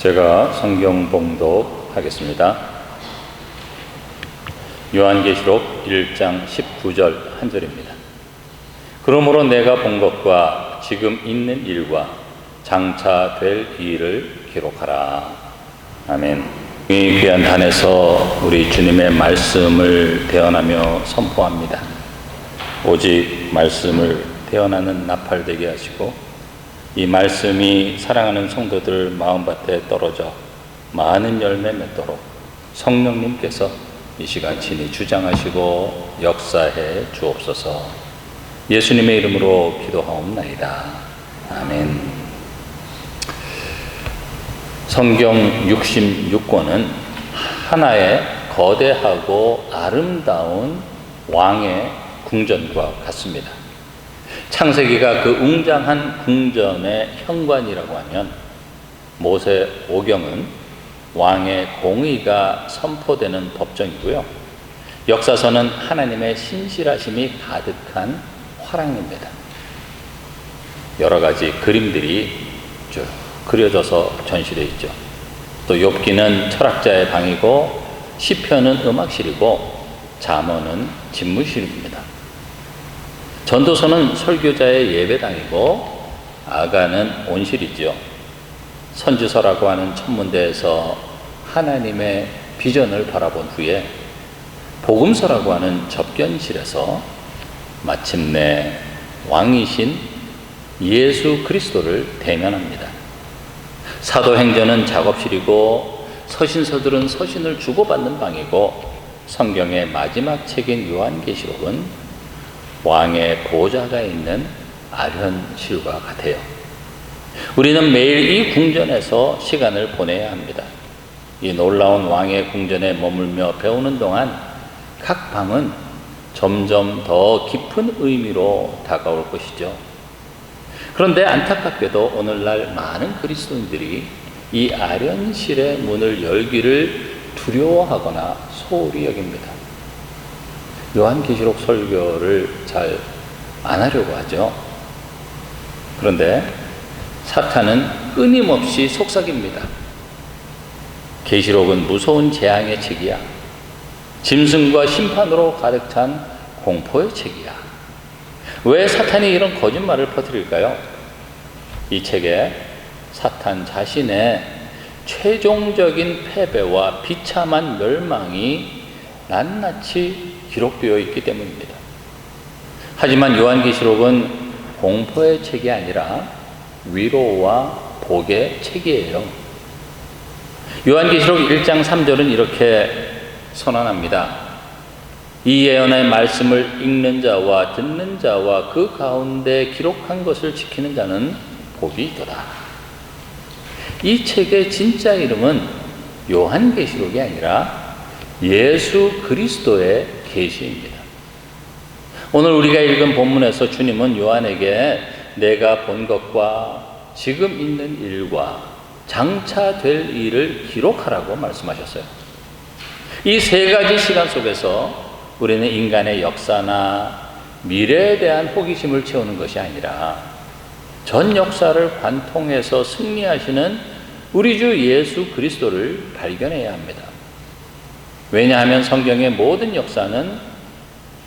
제가 성경 봉독하겠습니다. 요한계시록 1장 19절 한 절입니다. 그러므로 내가 본 것과 지금 있는 일과 장차 될 일을 기록하라. 아멘. 이 귀한 단에서 우리 주님의 말씀을 대언하며 선포합니다. 오직 말씀을 대언하는 나팔 되게 하시고, 이 말씀이 사랑하는 성도들 마음밭에 떨어져 많은 열매 맺도록 성령님께서 이 시간 친히 주장하시고 역사해 주옵소서. 예수님의 이름으로 기도하옵나이다. 아멘. 성경 66권은 하나의 거대하고 아름다운 왕의 궁전과 같습니다. 창세기가 그 웅장한 궁전의 현관이라고 하면, 모세 오경은 왕의 공의가 선포되는 법정이고요, 역사서는 하나님의 신실하심이 가득한 화랑입니다. 여러 가지 그림들이 쭉 그려져서 전시되어 있죠. 또 욥기는 철학자의 방이고, 시편은 음악실이고, 잠언은 집무실입니다. 전도서는 설교자의 예배당이고, 아가는 온실이지요. 선지서라고 하는 천문대에서 하나님의 비전을 바라본 후에 복음서라고 하는 접견실에서 마침내 왕이신 예수 그리스도를 대면합니다. 사도행전은 작업실이고, 서신서들은 서신을 주고받는 방이고, 성경의 마지막 책인 요한계시록은 왕의 보좌가 있는 아련실과 같아요. 우리는 매일 이 궁전에서 시간을 보내야 합니다. 이 놀라운 왕의 궁전에 머물며 배우는 동안 각 방은 점점 더 깊은 의미로 다가올 것이죠. 그런데 안타깝게도 오늘날 많은 그리스도인들이 이 아련실의 문을 열기를 두려워하거나 소홀히 여깁니다. 요한계시록 설교를 잘 안 하려고 하죠. 그런데 사탄은 끊임없이 속삭입니다. 계시록은 무서운 재앙의 책이야. 짐승과 심판으로 가득 찬 공포의 책이야. 왜 사탄이 이런 거짓말을 퍼뜨릴까요? 이 책에 사탄 자신의 최종적인 패배와 비참한 멸망이 낱낱이 기록되어 있기 때문입니다. 하지만 요한계시록은 공포의 책이 아니라 위로와 복의 책이에요. 요한계시록 1장 3절은 이렇게 선언합니다. 이 예언의 말씀을 읽는 자와 듣는 자와 그 가운데 기록한 것을 지키는 자는 복이 있도다. 이 책의 진짜 이름은 요한계시록이 아니라 예수 그리스도의 계시입니다. 오늘 우리가 읽은 본문에서 주님은 요한에게 내가 본 것과 지금 있는 일과 장차 될 일을 기록하라고 말씀하셨어요. 이 세 가지 시간 속에서 우리는 인간의 역사나 미래에 대한 호기심을 채우는 것이 아니라 전 역사를 관통해서 승리하시는 우리 주 예수 그리스도를 발견해야 합니다. 왜냐하면 성경의 모든 역사는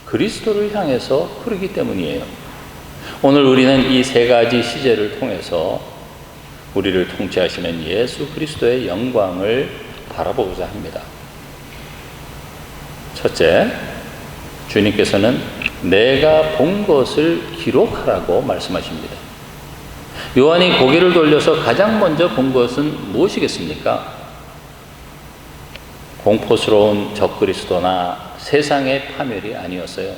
그리스도를 향해서 흐르기 때문이에요. 오늘 우리는 이 세 가지 시제를 통해서 우리를 통치하시는 예수 그리스도의 영광을 바라보고자 합니다. 첫째, 주님께서는 내가 본 것을 기록하라고 말씀하십니다. 요한이 고개를 돌려서 가장 먼저 본 것은 무엇이겠습니까? 공포스러운 적그리스도나 세상의 파멸이 아니었어요.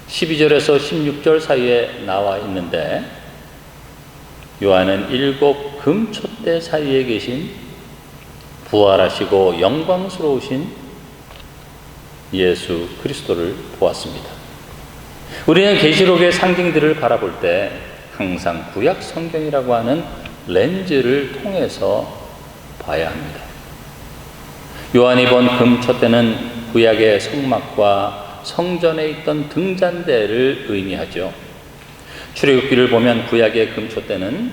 12절에서 16절 사이에 나와 있는데, 요한은 7 금촛대 사이에 계신 부활하시고 영광스러우신 예수 그리스도를 보았습니다. 우리는 계시록의 상징들을 바라볼 때 항상 구약 성경이라고 하는 렌즈를 통해서 봐야 합니다. 요한이 본 금촛대는 구약의 성막과 성전에 있던 등잔대를 의미하죠. 출애굽기를 보면 구약의 금촛대는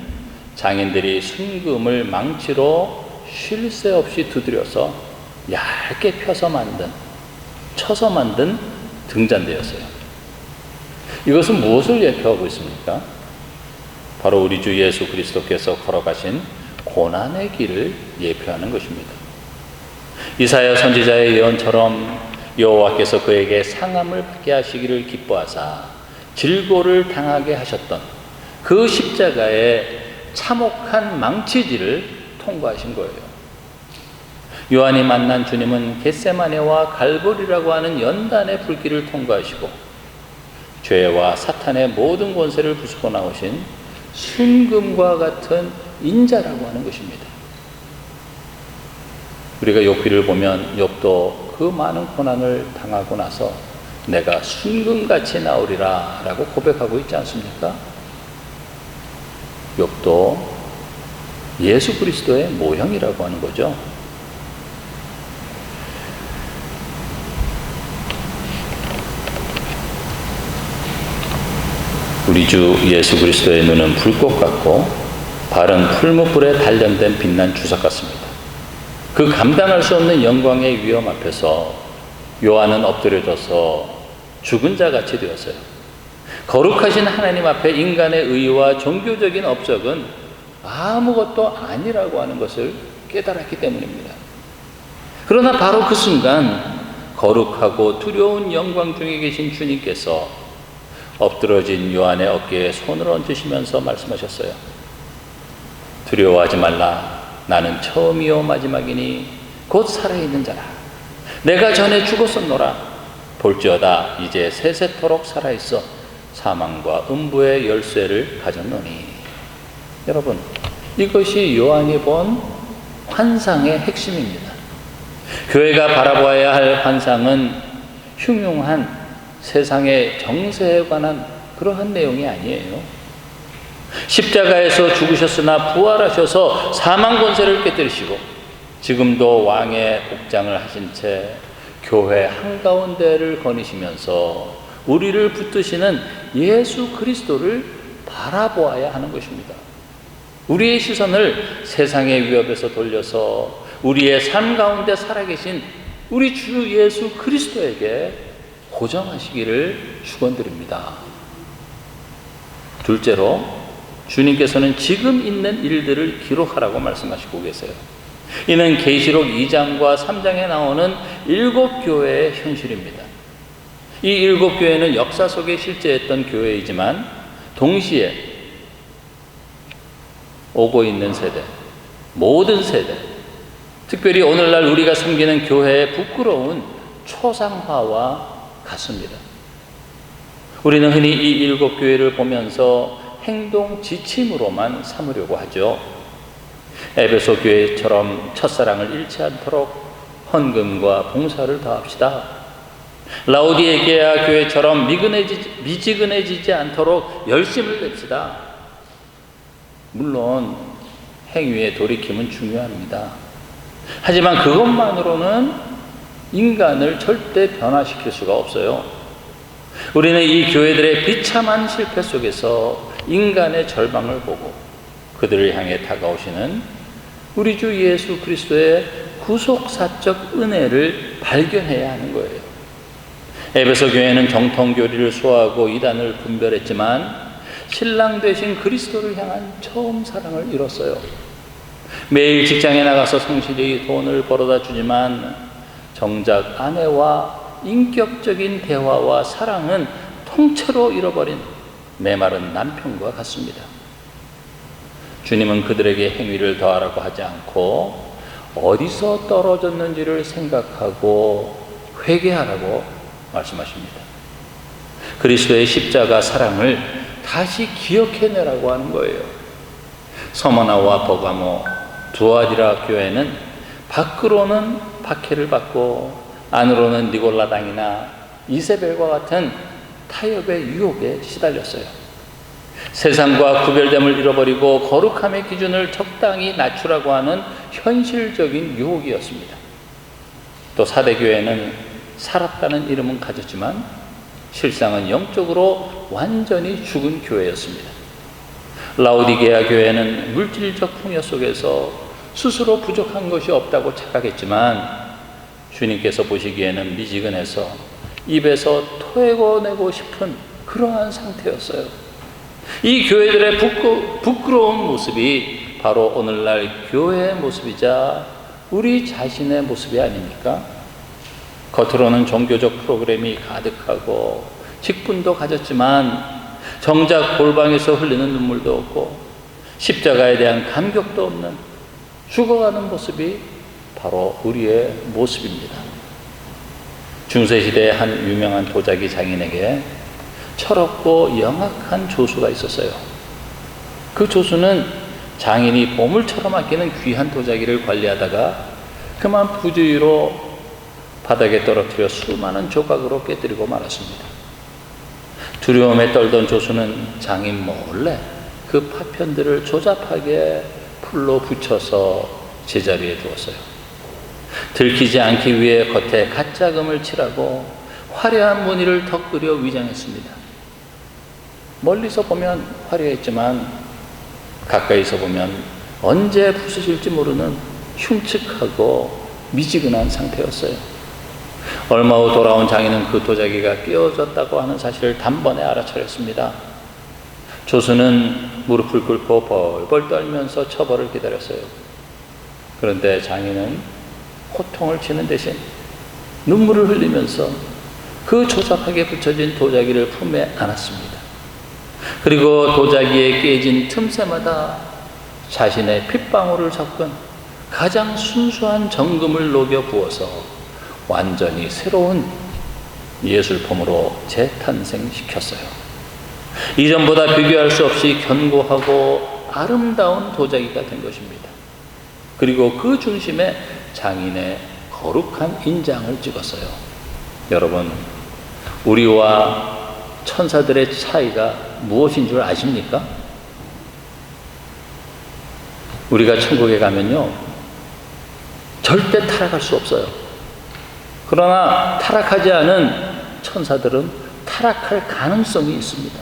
장인들이 순금을 망치로 쉴 새 없이 두드려서 얇게 쳐서 만든 등잔대였어요. 이것은 무엇을 예표하고 있습니까? 바로 우리 주 예수 그리스도께서 걸어가신 고난의 길을 예표하는 것입니다. 이사야 선지자의 예언처럼 여호와께서 그에게 상함을 받게 하시기를 기뻐하사 질고를 당하게 하셨던 그 십자가의 참혹한 망치질을 통과하신 거예요. 요한이 만난 주님은 겟세마네와 갈보리라고 하는 연단의 불길을 통과하시고 죄와 사탄의 모든 권세를 부수고 나오신 순금과 같은 인자라고 하는 것입니다. 우리가 욥기를 보면 욥도 그 많은 고난을 당하고 나서 내가 순금같이 나오리라 라고 고백하고 있지 않습니까? 욥도 예수 그리스도의 모형이라고 하는 거죠. 우리 주 예수 그리스도의 눈은 불꽃 같고 발은 풀무불에 단련된 빛난 주석 같습니다. 그 감당할 수 없는 영광의 위엄 앞에서 요한은 엎드려져서 죽은 자같이 되었어요. 거룩하신 하나님 앞에 인간의 의와 종교적인 업적은 아무것도 아니라고 하는 것을 깨달았기 때문입니다. 그러나 바로 그 순간 거룩하고 두려운 영광 중에 계신 주님께서 엎드러진 요한의 어깨에 손을 얹으시면서 말씀하셨어요. 두려워하지 말라. 나는 처음이요 마지막이니 곧 살아있는 자라. 내가 전에 죽었었노라. 볼지어다 이제 세세토록 살아있어 사망과 음부의 열쇠를 가졌노니. 여러분, 이것이 요한이 본 환상의 핵심입니다. 교회가 바라보아야 할 환상은 흉흉한 세상의 정세에 관한 그러한 내용이 아니에요. 십자가에서 죽으셨으나 부활하셔서 사망 권세를 깨뜨리시고 지금도 왕의 복장을 하신 채 교회 한가운데를 거니시면서 우리를 붙드시는 예수 그리스도를 바라보아야 하는 것입니다. 우리의 시선을 세상의 위협에서 돌려서 우리의 삶 가운데 살아계신 우리 주 예수 그리스도에게 고정하시기를 축원드립니다. 둘째로, 주님께서는 지금 있는 일들을 기록하라고 말씀하시고 계세요. 이는 계시록 2장과 3장에 나오는 7교회의 현실입니다. 이 7교회는 역사 속에 실제했던 교회이지만 동시에 오고 있는 세대, 모든 세대, 특별히 오늘날 우리가 섬기는 교회의 부끄러운 초상화와 같습니다. 우리는 흔히 이 7교회를 보면서 행동 지침으로만 삼으려고 하죠. 에베소 교회처럼 첫사랑을 잃지 않도록 헌금과 봉사를 더합시다. 라오디게아 교회처럼 미지근해지지 않도록 열심을 냅시다. 물론 행위의 돌이킴은 중요합니다. 하지만 그것만으로는 인간을 절대 변화시킬 수가 없어요. 우리는 이 교회들의 비참한 실패 속에서 인간의 절망을 보고 그들을 향해 다가오시는 우리 주 예수 그리스도의 구속사적 은혜를 발견해야 하는 거예요. 에베소 교회는 정통교리를 소화하고 이단을 분별했지만 신랑 되신 그리스도를 향한 처음 사랑을 잃었어요. 매일 직장에 나가서 성실히 돈을 벌어다 주지만 정작 아내와 인격적인 대화와 사랑은 통째로 잃어버린 메마른 남편과 같습니다. 주님은 그들에게 행위를 더하라고 하지 않고 어디서 떨어졌는지를 생각하고 회개하라고 말씀하십니다. 그리스도의 십자가 사랑을 다시 기억해내라고 하는 거예요. 서머나와 버가모, 두아디라 교회는 밖으로는 박해를 받고 안으로는 니골라당이나 이세벨과 같은 타협의 유혹에 시달렸어요. 세상과 구별됨을 잃어버리고 거룩함의 기준을 적당히 낮추라고 하는 현실적인 유혹이었습니다. 또 사대교회는 살았다는 이름은 가졌지만 실상은 영적으로 완전히 죽은 교회였습니다. 라오디게아 교회는 물질적 풍요 속에서 스스로 부족한 것이 없다고 착각했지만 주님께서 보시기에는 미지근해서 입에서 토해내고 싶은 그러한 상태였어요. 이 교회들의 부끄러운 모습이 바로 오늘날 교회의 모습이자 우리 자신의 모습이 아닙니까? 겉으로는 종교적 프로그램이 가득하고 직분도 가졌지만 정작 골방에서 흘리는 눈물도 없고 십자가에 대한 감격도 없는 죽어가는 모습이 바로 우리의 모습입니다. 중세시대의 한 유명한 도자기 장인에게 철없고 영악한 조수가 있었어요. 그 조수는 장인이 보물처럼 아끼는 귀한 도자기를 관리하다가 그만 부주의로 바닥에 떨어뜨려 수많은 조각으로 깨뜨리고 말았습니다. 두려움에 떨던 조수는 장인 몰래 그 파편들을 조잡하게 풀로 붙여서 제자리에 두었어요. 들키지 않기 위해 겉에 가짜금을 칠하고 화려한 무늬를 덧그려 위장했습니다. 멀리서 보면 화려했지만 가까이서 보면 언제 부서질지 모르는 흉측하고 미지근한 상태였어요. 얼마 후 돌아온 장인은 그 도자기가 깨어졌다고 하는 사실을 단번에 알아차렸습니다. 조수는 무릎을 꿇고 벌벌 떨면서 처벌을 기다렸어요. 그런데 장인은 호통을 치는 대신 눈물을 흘리면서 그 조잡하게 붙여진 도자기를 품에 안았습니다. 그리고 도자기에 깨진 틈새마다 자신의 핏방울을 섞은 가장 순수한 정금을 녹여 부어서 완전히 새로운 예술품으로 재탄생시켰어요. 이전보다 비교할 수 없이 견고하고 아름다운 도자기가 된 것입니다. 그리고 그 중심에 장인의 거룩한 인장을 찍었어요. 여러분, 우리와 천사들의 차이가 무엇인 줄 아십니까? 우리가 천국에 가면요, 절대 타락할 수 없어요. 그러나 타락하지 않은 천사들은 타락할 가능성이 있습니다.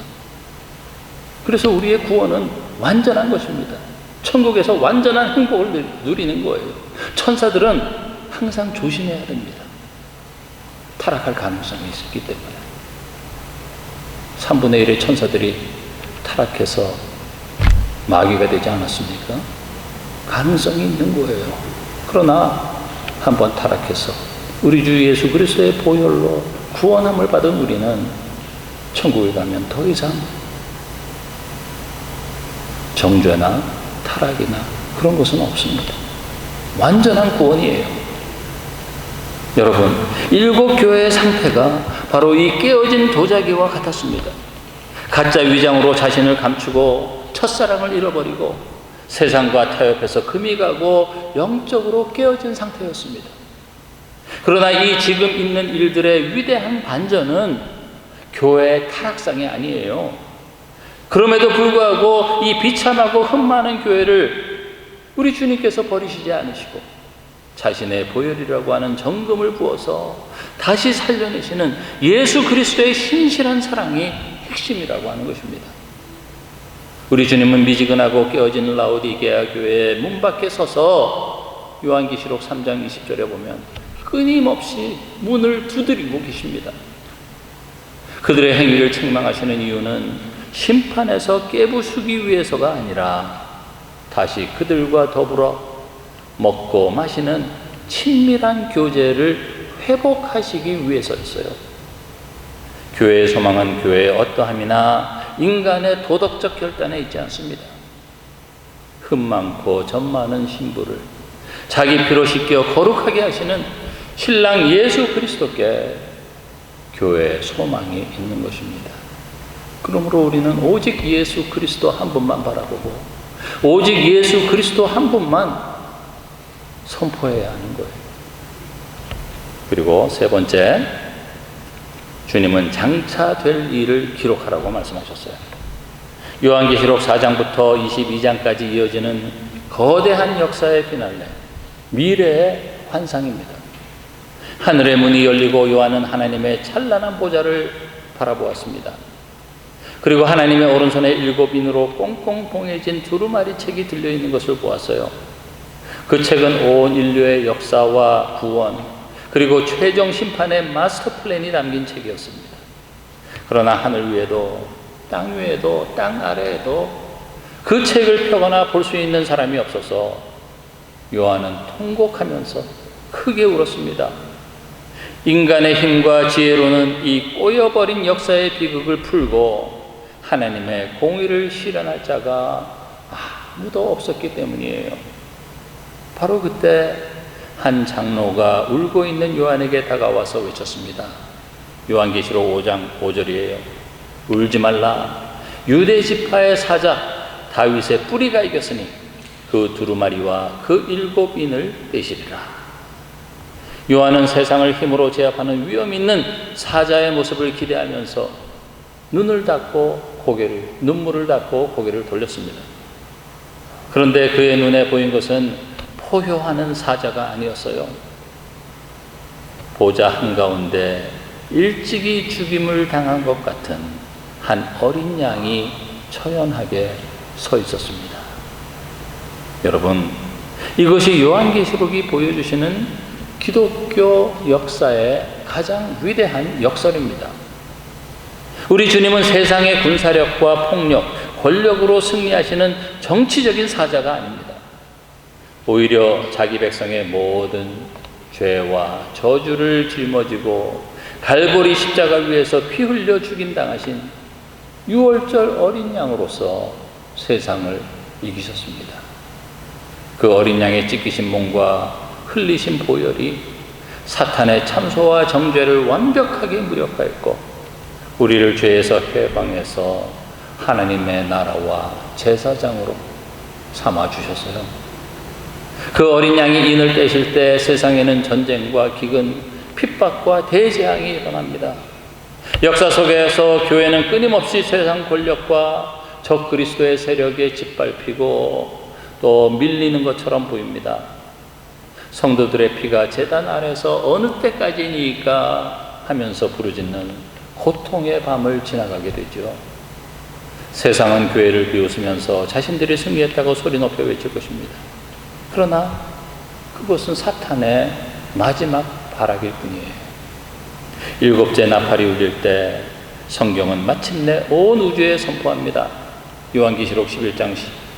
그래서 우리의 구원은 완전한 것입니다. 천국에서 완전한 행복을 누리는 거예요. 천사들은 항상 조심해야 됩니다. 타락할 가능성이 있기 때문에. 3분의 1의 천사들이 타락해서 마귀가 되지 않았습니까? 가능성이 있는 거예요. 그러나 한번 타락해서 우리 주 예수 그리스도의 보혈로 구원함을 받은 우리는 천국에 가면 더 이상 정죄나 타락이나 그런 것은 없습니다. 완전한 구원이에요. 여러분, 7교회의 상태가 바로 이 깨어진 도자기와 같았습니다. 가짜 위장으로 자신을 감추고 첫사랑을 잃어버리고 세상과 타협해서 금이 가고 영적으로 깨어진 상태였습니다. 그러나 이 지금 있는 일들의 위대한 반전은 교회의 타락상이 아니에요. 그럼에도 불구하고 이 비참하고 흠 많은 교회를 우리 주님께서 버리시지 않으시고 자신의 보혈이라고 하는 정금을 부어서 다시 살려내시는 예수 그리스도의 신실한 사랑이 핵심이라고 하는 것입니다. 우리 주님은 미지근하고 깨어진 라오디게아 교회의 문 밖에 서서 요한계시록 3장 20절에 보면 끊임없이 문을 두드리고 계십니다. 그들의 행위를 책망하시는 이유는 심판에서 깨부수기 위해서가 아니라 다시 그들과 더불어 먹고 마시는 친밀한 교제를 회복하시기 위해서였어요. 교회의 소망은 교회의 어떠함이나 인간의 도덕적 결단에 있지 않습니다. 흠 많고 점 많은 신부를 자기 피로 씻겨 거룩하게 하시는 신랑 예수 그리스도께 교회의 소망이 있는 것입니다. 그러므로 우리는 오직 예수 그리스도 한 분만 바라보고 오직 예수 그리스도 한 분만 선포해야 하는 거예요. 그리고 세 번째, 주님은 장차 될 일을 기록하라고 말씀하셨어요. 요한계시록 4장부터 22장까지 이어지는 거대한 역사의 피날레, 미래의 환상입니다. 하늘의 문이 열리고 요한은 하나님의 찬란한 보좌를 바라보았습니다. 그리고 하나님의 오른손에 7인으로 꽁꽁 봉해진 두루마리 책이 들려있는 것을 보았어요. 그 책은 온 인류의 역사와 구원, 그리고 최종 심판의 마스터 플랜이 담긴 책이었습니다. 그러나 하늘 위에도 땅 위에도 땅 아래에도 그 책을 펴거나 볼 수 있는 사람이 없어서 요한은 통곡하면서 크게 울었습니다. 인간의 힘과 지혜로는 이 꼬여버린 역사의 비극을 풀고 하나님의 공의를 실현할 자가 아무도 없었기 때문이에요. 바로 그때 한 장로가 울고 있는 요한에게 다가와서 외쳤습니다. 요한계시록 5장 5절이에요. 울지 말라. 유대 지파의 사자 다윗의 뿌리가 이겼으니 그 두루마리와 그 7인을 떼시리라. 요한은 세상을 힘으로 제압하는 위험 있는 사자의 모습을 기대하면서 눈물을 닦고 고개를 돌렸습니다. 그런데 그의 눈에 보인 것은 포효하는 사자가 아니었어요. 보좌 한가운데 일찍이 죽임을 당한 것 같은 한 어린 양이 처연하게 서 있었습니다. 여러분, 이것이 요한계시록이 보여주시는 기독교 역사의 가장 위대한 역설입니다. 우리 주님은 세상의 군사력과 폭력, 권력으로 승리하시는 정치적인 사자가 아닙니다. 오히려 자기 백성의 모든 죄와 저주를 짊어지고 갈보리 십자가 위에서 피 흘려 죽임당하신 유월절 어린 양으로서 세상을 이기셨습니다. 그 어린 양의 찢기신 몸과 흘리신 보혈이 사탄의 참소와 정죄를 완벽하게 무력화했고 우리를 죄에서 해방해서 하나님의 나라와 제사장으로 삼아주셨어요. 그 어린 양이 인을 떼실 때 세상에는 전쟁과 기근, 핍박과 대재앙이 일어납니다. 역사 속에서 교회는 끊임없이 세상 권력과 적그리스도의 세력에 짓밟히고 또 밀리는 것처럼 보입니다. 성도들의 피가 제단 아래서 어느 때까지니까 하면서 부르짖는 고통의 밤을 지나가게 되죠. 세상은 교회를 비웃으면서 자신들이 승리했다고 소리 높여 외칠 것입니다. 그러나 그것은 사탄의 마지막 발악일 뿐이에요. 7째 나팔이 울릴 때 성경은 마침내 온 우주에 선포합니다. 요한계시록 11장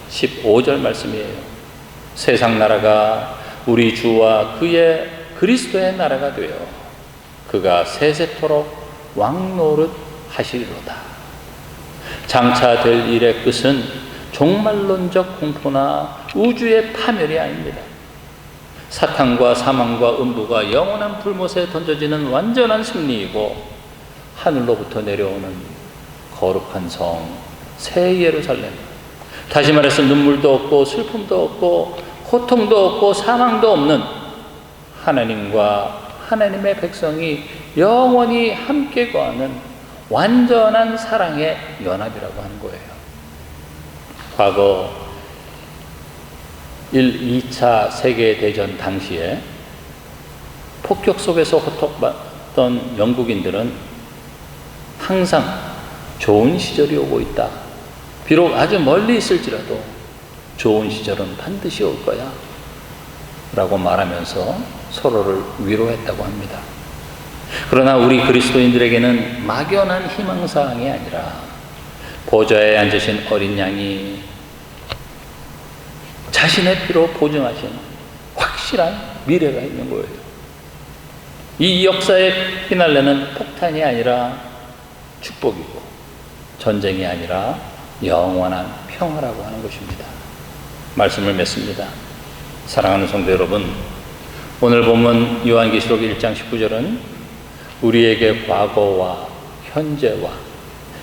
15절 말씀이에요. 세상 나라가 우리 주와 그의 그리스도의 나라가 되어 그가 세세토록 왕노릇 하시리로다. 장차 될 일의 끝은 종말론적 공포나 우주의 파멸이 아닙니다. 사탄과 사망과 음부가 영원한 불못에 던져지는 완전한 승리이고 하늘로부터 내려오는 거룩한 성 새 예루살렘, 다시 말해서 눈물도 없고 슬픔도 없고 고통도 없고 사망도 없는 하나님과 하나님의 백성이 영원히 함께 거하는 완전한 사랑의 연합이라고 하는 거예요. 과거 2차 세계대전 당시에 폭격 속에서 호통받던 영국인들은 항상 좋은 시절이 오고 있다. 비록 아주 멀리 있을지라도 좋은 시절은 반드시 올 거야 라고 말하면서 서로를 위로했다고 합니다. 그러나 우리 그리스도인들에게는 막연한 희망사항이 아니라 보좌에 앉으신 어린 양이 자신의 피로 보증하신 확실한 미래가 있는 거예요. 이 역사의 피날레는 폭탄이 아니라 축복이고 전쟁이 아니라 영원한 평화라고 하는 것입니다. 말씀을 맺습니다. 사랑하는 성도 여러분, 오늘 본문 요한계시록 1장 19절은 우리에게 과거와 현재와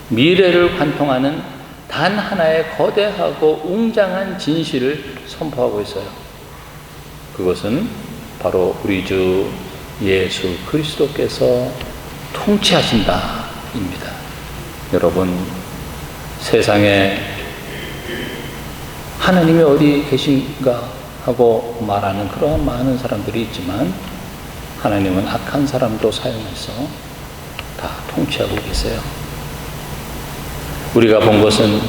미래를 관통하는 단 하나의 거대하고 웅장한 진실을 선포하고 있어요. 그것은 바로 우리 주 예수 그리스도께서 통치하신다입니다. 여러분, 세상에 하나님이 어디 계신가 하고 말하는 그러한 많은 사람들이 있지만 하나님은 악한 사람도 사용해서 다 통치하고 계세요. 우리가 본 것은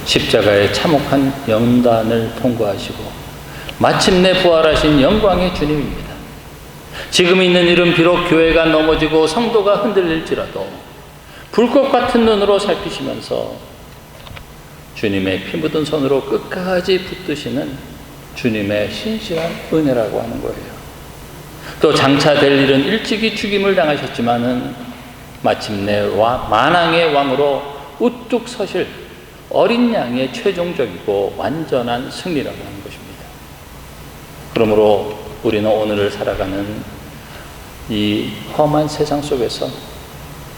십자가의 참혹한 연단을 통과하시고 마침내 부활하신 영광의 주님입니다. 지금 있는 일은 비록 교회가 넘어지고 성도가 흔들릴지라도 불꽃 같은 눈으로 살피시면서 주님의 피 묻은 손으로 끝까지 붙드시는 주님의 신실한 은혜라고 하는 거예요. 또 장차 될 일은 일찍이 죽임을 당하셨지만은 마침내 만왕의 왕으로 우뚝 서실 어린 양의 최종적이고 완전한 승리라고 하는 것입니다. 그러므로 우리는 오늘을 살아가는 이 험한 세상 속에서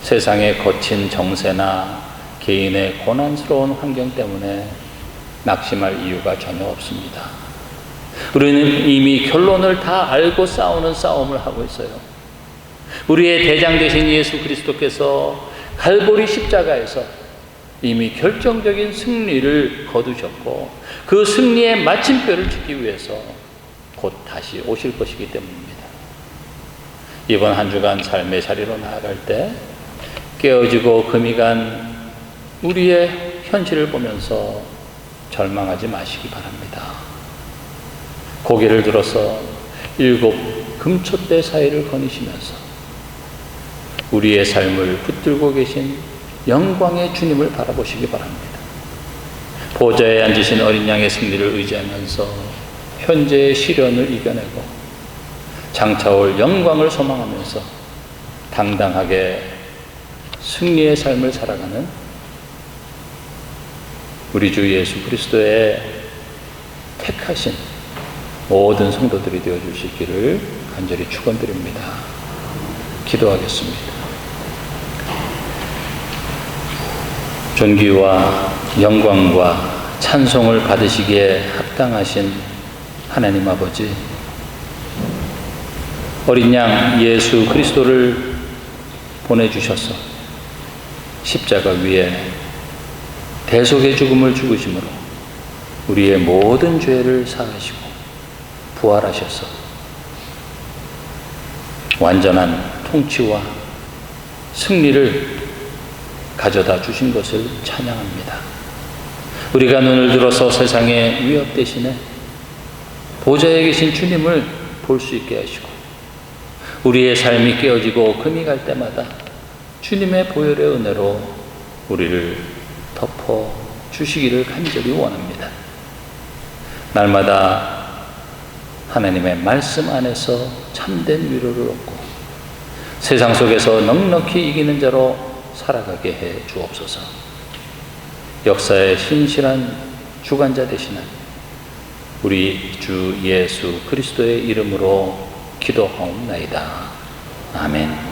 세상의 거친 정세나 개인의 고난스러운 환경 때문에 낙심할 이유가 전혀 없습니다. 우리는 이미 결론을 다 알고 싸우는 싸움을 하고 있어요. 우리의 대장 되신 예수 그리스도께서 갈보리 십자가에서 이미 결정적인 승리를 거두셨고 그 승리의 마침표를 찍기 위해서 곧 다시 오실 것이기 때문입니다. 이번 한 주간 삶의 자리로 나아갈 때 깨어지고 금이 간 우리의 현실을 보면서 절망하지 마시기 바랍니다. 고개를 들어서 7 금촛대 사이를 거니시면서 우리의 삶을 붙들고 계신 영광의 주님을 바라보시기 바랍니다. 보좌에 앉으신 어린 양의 승리를 의지하면서 현재의 시련을 이겨내고 장차 올 영광을 소망하면서 당당하게 승리의 삶을 살아가는 우리 주 예수 그리스도의 택하신 모든 성도들이 되어 주시기를 간절히 축원드립니다. 기도하겠습니다. 존귀와 영광과 찬송을 받으시기에 합당하신 하나님 아버지, 어린 양 예수 그리스도를 보내주셔서 십자가 위에 대속의 죽음을 죽으심으로 우리의 모든 죄를 사하시고 부활하셔서 완전한 통치와 승리를 가져다 주신 것을 찬양합니다. 우리가 눈을 들어서 세상의 위협 대신에 보좌에 계신 주님을 볼 수 있게 하시고 우리의 삶이 깨어지고 금이 갈 때마다 주님의 보혈의 은혜로 우리를 덮어 주시기를 간절히 원합니다. 날마다 하나님의 말씀 안에서 참된 위로를 얻고 세상 속에서 넉넉히 이기는 자로 살아가게 해 주옵소서. 역사의 신실한 주관자 되시는 우리 주 예수 그리스도의 이름으로 기도하옵나이다. 아멘.